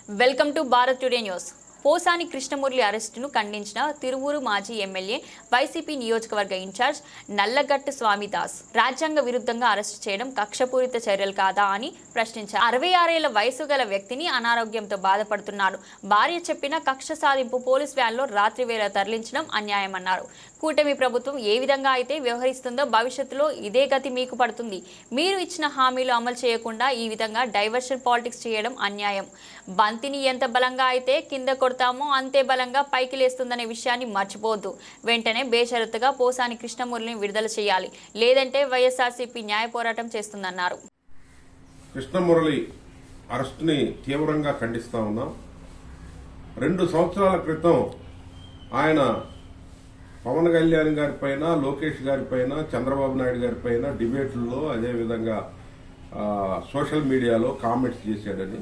Welcome to Bharat today news. Posani Krishnamurali అరెస్టును ఖండించిన తిరువూరు మాజీ ఎమ్మెల్యే వైసీపీ నియోజకవర్గ ఇన్ఛార్జ్ నల్లగట్టు స్వామిదాస్ రాజ్యాంగ విరుద్ధంగా అరెస్టు చేయడం కక్షపూరిత చర్యలు కాదా అని ప్రశ్నించారు. 66 ఏళ్ల వయసు గల వ్యక్తిని అనారోగ్యంతో బాధపడుతున్నారు. భార్య చెప్పిన కక్ష సాధింపు పోలీస్ వ్యాన్లో రాత్రి వేళ తరలించడం అన్యాయమన్నారు. కూటమి ప్రభుత్వం ఏ విధంగా అయితే వ్యవహరిస్తుందో భవిష్యత్తులో ఇదే గతి మీకు పడుతుంది. మీరు ఇచ్చిన హామీలు అమలు చేయకుండా ఈ విధంగా డైవర్షన్ పాలిటిక్స్ చేయడం అన్యాయం. బంతిని ఎంత బలంగా అయితే కింద కొడతామో అంతే బలంగా పైకి లేస్తుందనే విషయాన్ని మర్చిపోవద్దు. వెంటనే బేషరతుగా పోసాని కృష్ణమురళిని విడుదల చేయాలి, లేదంటే వైఎస్ఆర్సీపీ న్యాయ పోరాటం చేస్తుందన్నారు. కృష్ణమురళి అరెస్టుని తీవ్రంగా ఖండిస్తా ఉన్నాం. 2 సంవత్సరాల క్రితం ఆయన పవన్ కళ్యాణ్ గారి పైన, లోకేష్ గారి పైన, చంద్రబాబు నాయుడు గారి పైన డిబేట్లలో అదేవిధంగా సోషల్ మీడియాలో కామెంట్స్ చేశాడని,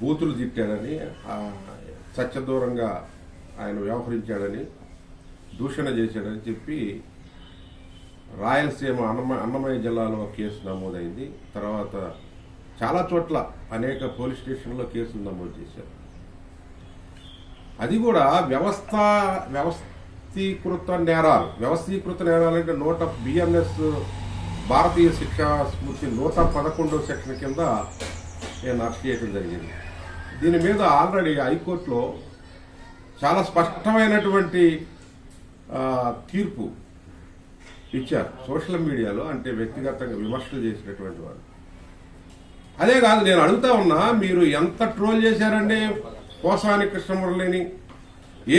బూతులు తిట్టాడని, సత్యదూరంగా ఆయన వ్యవహరించాడని, దూషణ చేశాడని చెప్పి రాయలసీమ అన్నమయ్య జిల్లాలో కేసు నమోదైంది. తర్వాత చాలా చోట్ల అనేక పోలీస్ స్టేషన్లో కేసులు నమోదు చేశారు. అది కూడా వ్యవస్థీకృత నేరాలు అంటే BNS భారతీయ శిక్షా స్మృతి 111వ సెక్షన్ కింద నేను అరెస్ట్ చేయడం జరిగింది. దీని మీద ఆల్రెడీ హైకోర్టులో చాలా స్పష్టమైనటువంటి తీర్పు ఇచ్చారు. సోషల్ మీడియాలో అంటే వ్యక్తిగతంగా విమర్శలు చేసినటువంటి వాళ్ళు. అదే కాదు, నేను అడుగుతా ఉన్నా, మీరు ఎంత ట్రోల్ చేశారండి పోసాని కృష్ణమురళిని?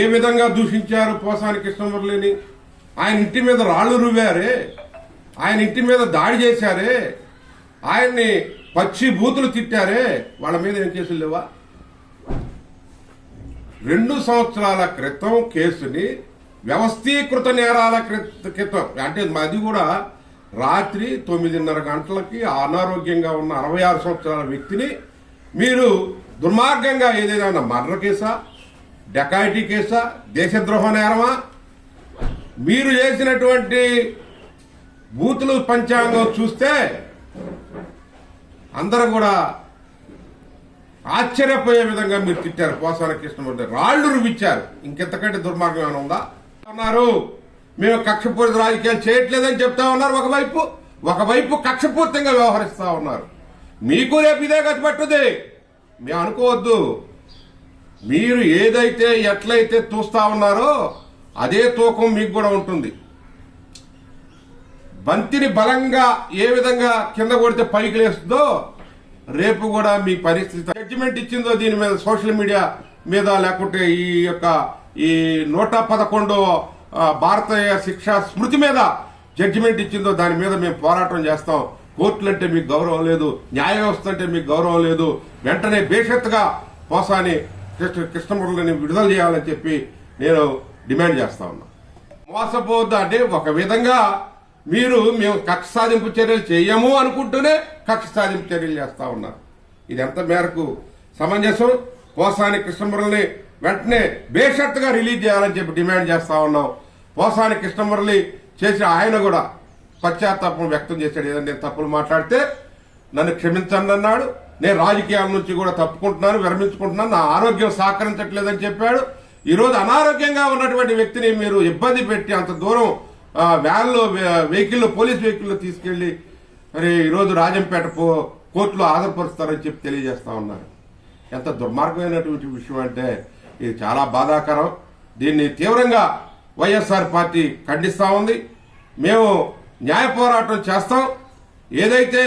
ఏ విధంగా దూషించారు పోసాని కృష్ణమురళిని? ఆయన ఇంటి మీద రాళ్లు రువ్వారే, ఆయన ఇంటి మీద దాడి చేశారే, ఆయన్ని పచ్చి బూతులు తిట్టారే, వాళ్ళ మీద ఏం కేసులు లేవా? 2 సంవత్సరాల క్రితం కేసుని వ్యవస్థీకృత నేరాల క్రితం అంటే అది కూడా రాత్రి 9:30 గంటలకి అనారోగ్యంగా ఉన్న 66 సంవత్సరాల వ్యక్తిని మీరు దుర్మార్గంగా ఏదైనా మర్డర్ కేసా, డకాయిటీ కేసా, దేశద్రోహ నేరమా? మీరు చేసినటువంటి బూతులు పంచాంగం చూస్తే అందరూ కూడా ఆశ్చర్యపోయే విధంగా మీరు తిట్టారు. పోసాని కృష్ణమురళి రాళ్లు రువిచ్చారు. ఇంకెంతకంటే దుర్మార్గం ఏమైనా ఉందా? అన్నారు మేము కక్షపూరిత రాజకీయాలు చేయట్లేదని చెప్తా ఉన్నారు. ఒకవైపు కక్షపూరితంగా వ్యవహరిస్తా ఉన్నారు. మీకు రేపు ఇదే గతి పట్టుది. మేము అనుకోవద్దు. మీరు ఏదైతే ఎట్లయితే చూస్తా ఉన్నారో అదే తూకం మీకు కూడా ఉంటుంది. బంతిని బలంగా ఏ విధంగా కింద కొడితే పైకి లేస్తుందో రేపు కూడా మీ పరిస్థితి. జడ్జిమెంట్ ఇచ్చిందో దీని మీద సోషల్ మీడియా మీద, లేకుంటే ఈ 111వ భారతీయ శిక్షా స్మృతి మీద జడ్జిమెంట్ ఇచ్చిందో దాని మీద మేము పోరాటం చేస్తాం. కోర్టులంటే మీకు గౌరవం లేదు, న్యాయ వ్యవస్థ అంటే మీకు గౌరవం లేదు. వెంటనే బేషరతుగా పోసాని కృష్ణమురళిని విడుదల చేయాలని చెప్పి నేను డిమాండ్ చేస్తా ఉన్నా. మోసపోవద్దు అంటే ఒక విధంగా మేము కక్ష సాధింపు చర్యలు చేయము అనుకుంటూనే కక్ష సాధింపు చర్యలు చేస్తా ఉన్నారు. ఇది ఎంత మేరకు సమంజసం? పోసాని కృష్ణమురళిని వెంటనే బేషరతుగా రిలీజ్ చేయాలని చెప్పి డిమాండ్ చేస్తా ఉన్నాం. పోసాని కృష్ణమురళి చేసి ఆయన కూడా పశ్చాత్తాపం వ్యక్తం చేశాడు. ఏదైనా నేను తప్పులు మాట్లాడితే నన్ను క్షమించండి అన్నాడు. నేను రాజకీయాల నుంచి కూడా తప్పుకుంటున్నాను, విరమించుకుంటున్నాను, నా ఆరోగ్యం సహకరించట్లేదని చెప్పాడు. ఈరోజు అనారోగ్యంగా ఉన్నటువంటి వ్యక్తిని మీరు ఇబ్బంది పెట్టి అంత దూరం వ్యాన్లో పోలీస్ వెహికల్లో తీసుకెళ్లి మరి ఈరోజు రాజంపేట కోర్టులో హాజరుపరుస్తారని చెప్పి తెలియజేస్తా ఉన్నారు. ఎంత దుర్మార్గమైనటువంటి విషయం అంటే ఇది చాలా బాధాకరం. దీన్ని తీవ్రంగా వైఎస్ఆర్ పార్టీ ఖండిస్తా ఉంది. మేము న్యాయ పోరాటం చేస్తాం. ఏదైతే